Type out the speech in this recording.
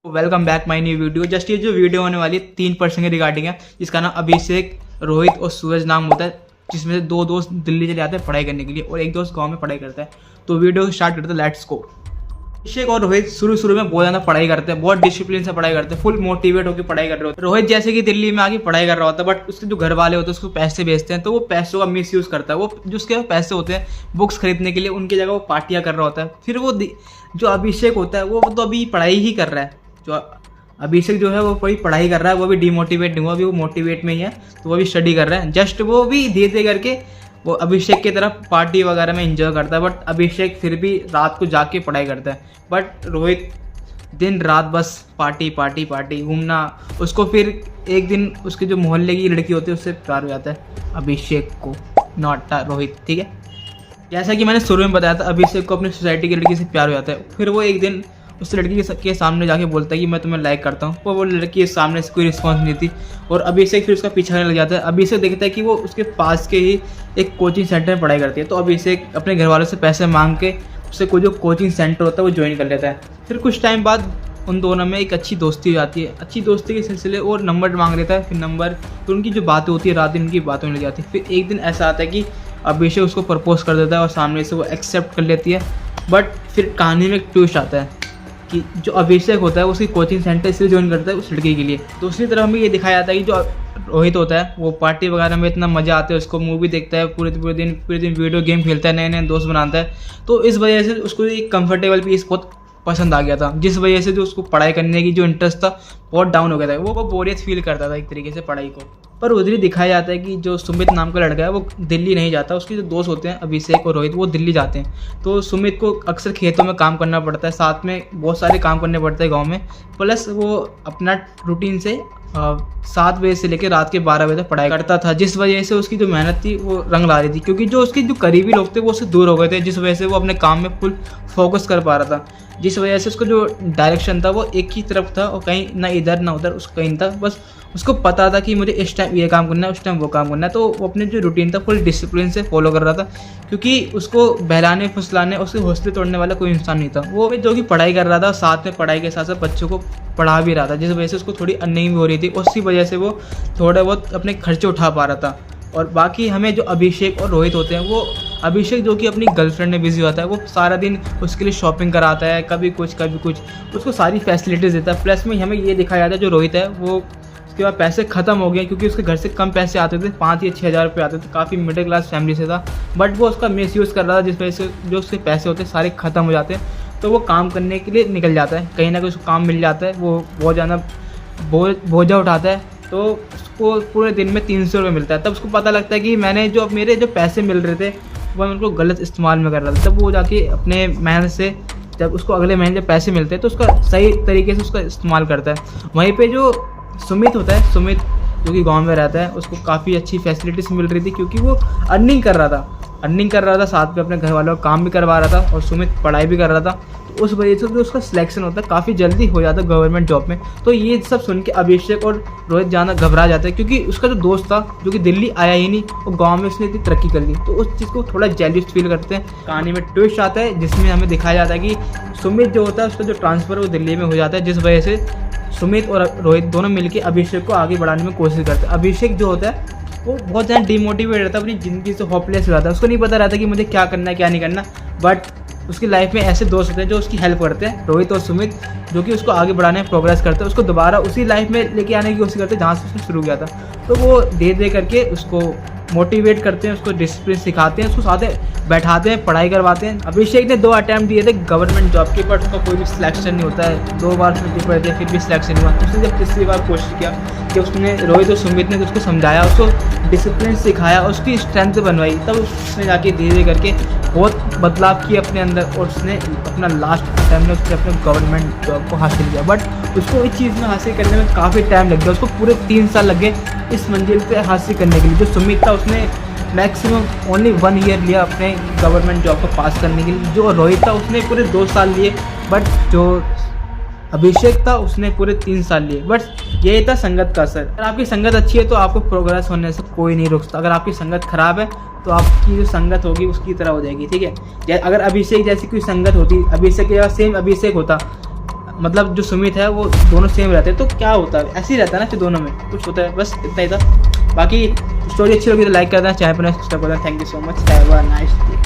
Welcome back my new video. Just ये जो video होने वाली है 3% के रिगार्डिंग है, जिसका नाम अभिषेक, रोहित और सूरज नाम होता है, जिसमें से 2 दोस्त दिल्ली चले जाते हैं पढ़ाई करने के लिए और एक दोस्त गांव में पढ़ाई करता है। तो वीडियो स्टार्ट करते हैं, लेट्स गो। अभिषेक और रोहित शुरू में बहुत ज़्यादा पढ़ाई करते हैं, बहुत डिसिप्लिन से पढ़ाई करते हैं, फुल मोटिवेट होकर पढ़ाई कर रहे होते हैं। रोहित जैसे कि दिल्ली में आके पढ़ाई कर रहा होता है, बट उसके जो घर वाले होते हैं उसको पैसे भेजते हैं, तो वो पैसों का मिस यूज़ करता है। वो जो उसके पैसे होते हैं बुक्स खरीदने के लिए, उनकी जगह वो पार्टियाँ कर रहा होता है। फिर वो जो अभिषेक होता है वो तो अभी पढ़ाई ही कर रहा है। जो अभिषेक जो है वो कोई पढ़ाई कर रहा है, वो भी डिमोटिवेट नहीं हुआ, अभी वो मोटिवेट में ही है, तो वो भी स्टडी कर रहा है। जस्ट वो भी धीरे धीरे करके वो अभिषेक की तरफ पार्टी वगैरह में एंजॉय करता है, बट अभिषेक फिर भी रात को जाके पढ़ाई करता है। बट रोहित दिन रात बस पार्टी पार्टी पार्टी घूमना। उसको फिर एक दिन उसके जो मोहल्ले की लड़की होती है उससे प्यार हो जाता है, अभिषेक को, नॉट रोहित, ठीक है। जैसा कि मैंने शुरू में बताया था, अभिषेक को अपनी सोसाइटी की लड़की से प्यार हो जाता है। फिर वो एक दिन उस लड़की के सामने जाके बोलता है कि मैं तुम्हें लाइक करता हूँ, पर वो लड़की के सामने से कोई रिस्पॉन्स नहीं थी और अभिषेक फिर उसका पीछा करने लग जाता है। अभिषेक देखता है कि वो उसके पास के ही एक कोचिंग सेंटर में पढ़ाई करती है, तो अभिषेक अपने घर वालों से पैसे मांग के उससे कोई जो कोचिंग सेंटर होता है वो ज्वाइन कर लेता है। फिर कुछ टाइम बाद उन दोनों में एक अच्छी दोस्ती हो जाती है। अच्छी दोस्ती के सिलसिले और नंबर मांग लेता है, फिर उनकी जो बातें होती है रात दिन उनकी बातें मिल जाती है। फिर एक दिन ऐसा आता है कि अभिषेक उसको प्रपोज कर देता है और सामने से वो एक्सेप्ट कर लेती है। बट फिर कहानी में एक ट्विस्ट आता है कि जो अभिषेक होता है वो उसकी कोचिंग सेंटर इसलिए ज्वाइन करता है उस लड़की के लिए। दूसरी तरफ हमें ये दिखाया जाता है कि जो रोहित होता है वो पार्टी वगैरह में इतना मज़ा आता है, उसको मूवी देखता है, पूरे दिन वीडियो गेम खेलता है, नए नए दोस्त बनाता है। तो इस वजह से उसको एक कंफर्टेबल पीस बहुत पसंद आ गया था, जिस वजह से जो उसको पढ़ाई करने की जो इंटरेस्ट था बहुत डाउन हो गया था। वो बोरियत फील करता था एक तरीके से पढ़ाई को। पर उधर ही दिखाया जाता है कि जो सुमित नाम का लड़का है वो दिल्ली नहीं जाता, उसके जो दोस्त होते हैं अभिषेक और रोहित वो दिल्ली जाते हैं। तो सुमित को अक्सर खेतों में काम करना पड़ता है, साथ में बहुत सारे काम करने पड़ते हैं गांव में, प्लस वो अपना रूटीन से 7 बजे से लेकर रात के 12 बजे तक पढ़ाई करता था, जिस वजह से उसकी जो मेहनत थी वो रंग ला रही थी। क्योंकि जो उसके जो करीबी लोग थे वो उससे दूर हो गए थे, जिस वजह से वो अपने काम में फुल फोकस कर पा रहा था, जिस वजह से उसका जो डायरेक्शन था वो एक ही तरफ था और कहीं ना इधर ना उधर उसका कहीं था। बस उसको पता था कि मुझे इस टाइम ये काम करना है, उस टाइम वो काम करना है, तो वो अपने जो रूटीन था फुल डिसिप्लिन से फॉलो कर रहा था। क्योंकि उसको बहलाने फुसलाने उसके हौसले तोड़ने वाला कोई इंसान नहीं था। वो जो कि पढ़ाई कर रहा था, साथ में पढ़ाई के साथ साथ बच्चों को पढ़ा भी रहा था, जिस वजह से उसको थोड़ी अर्निंग भी हो रही थी। उसी वजह से वो थोड़े बहुत अपने खर्चे उठा पा रहा था। और बाकी हमें जो अभिषेक और रोहित होते हैं, वो अभिषेक जो कि अपनी गर्लफ्रेंड में बिजी होता है, वो सारा दिन उसके लिए शॉपिंग कराता है, कभी कुछ उसको सारी फैसिलिटीज़ देता है। प्लस में हमें ये दिखाया जाता है जो रोहित है वो उसके बाद पैसे ख़त्म हो गए, क्योंकि उसके घर से कम पैसे आते थे, 5 या 6 हज़ार रुपये आते थे, काफ़ी मिडिल क्लास फैमिली से था। बट वो उसका मिस यूज़ कर रहा था, जिस वजह से जो उसके पैसे होते हैं सारे ख़त्म हो जाते हैं। तो वो काम करने के लिए निकल जाता है, कहीं ना कहीं उसको काम मिल जाता है, वो बहुत ज़्यादा बोझा उठाता है, तो उसको पूरे दिन में 300 रुपये मिलता है। तब उसको पता लगता है कि मेरे जो पैसे मिल रहे थे वो मैं उनको गलत इस्तेमाल में कर रहा था। तब वो जाके अपने मेहनत से जब उसको अगले महीने जब पैसे मिलते हैं तो उसका सही तरीके से उसका इस्तेमाल करता है। वहीं पे जो सुमित होता है, सुमित जो कि गांव में रहता है, उसको काफ़ी अच्छी फैसिलिटीज़ मिल रही थी, क्योंकि वो अर्निंग कर रहा था, साथ में अपने घर वालों का काम भी करवा रहा था और सुमित पढ़ाई भी कर रहा था। तो उस वजह से जो उसका सिलेक्शन होता है काफ़ी जल्दी हो जाता है गवर्नमेंट जॉब में। तो ये सब सुन के अभिषेक और रोहित जाना घबरा जाता है, क्योंकि उसका जो दोस्त था जो कि दिल्ली आया ही नहीं और गांव में उसने इतनी तरक्की कर ली, तो उस चीज़ को थोड़ा जेलस फील करते हैं। कहानी में ट्विस्ट आता है जिसमें हमें दिखाया जाता है कि सुमित जो होता है उसका जो ट्रांसफ़र है वो दिल्ली में हो जाता है, जिस वजह से सुमित और रोहित दोनों मिलकर अभिषेक को आगे बढ़ाने में कोशिश करते हैं। अभिषेक जो होता है वो बहुत ज़्यादा डिमोटिवेट रहता है, अपनी ज़िंदगी से होपलेस हो जाता है, उसको नहीं पता रहता कि मुझे क्या करना है क्या नहीं करना। बट उसकी लाइफ में ऐसे दोस्त होते हैं जो उसकी हेल्प करते हैं, रोहित और सुमित, जो कि उसको आगे बढ़ाने में प्रोग्रेस करते हैं, उसको दोबारा उसी लाइफ में लेके आने की कोशिश करते हैं जहाँ से उसने शुरू किया था। तो वो धीरे धीरे करके उसको मोटिवेट करते हैं, उसको डिसिप्लिन सिखाते हैं, उसको साथ बैठाते हैं, पढ़ाई करवाते हैं। अभिषेक ने 2 अटैम्प्ट दिए थे गवर्नमेंट जॉब के, बट उसका कोई भी सिलेक्शन नहीं होता है। 2 बार उसमें पेपर दिया फिर भी सिलेक्शन नहीं हुआ। उसने जब तीसरी बार कोशिश किया कि उसने रोहित और सुमित ने उसको समझाया, उसको डिसिप्लिन सिखाया, उसकी स्ट्रेंथ बनवाई, तब उसने जाके धीरे धीरे करके बहुत बदलाव किए अपने अंदर और उसने अपना लास्ट टाइम में उसने अपने गवर्नमेंट जॉब को हासिल किया। बट उसको इस चीज़ में हासिल करने में काफ़ी टाइम लग गया, उसको पूरे 3 साल लग गए इस मंजिल पे हासिल करने के लिए। जो सुमित था उसने मैक्सिमम ओनली 1 ईयर लिया अपने गवर्नमेंट जॉब को पास करने के लिए। जो रोहित था उसने पूरे 2 साल लिए, बट जो अभिषेक था उसने पूरे 3 साल लिए। बट यही था संगत का असर। अगर आपकी संगत अच्छी है तो आपको प्रोग्रेस होने से कोई नहीं रोकता। अगर आपकी संगत खराब है तो आपकी जो संगत होगी उसकी तरह हो जाएगी, ठीक है। अगर अभिषेक जैसी कोई संगत होती, अभिषेक के सेम अभिषेक होता, मतलब जो सुमित है वो दोनों सेम रहते हैं, तो क्या होता है, ऐसे ही रहता है ना फिर दोनों में कुछ होता है। बस इतना ही था। बाकी स्टोरी अच्छी लगी तो लाइक कर देना, चैनल पर सब्सक्राइब कर देना। Thank you so much, have a nice day.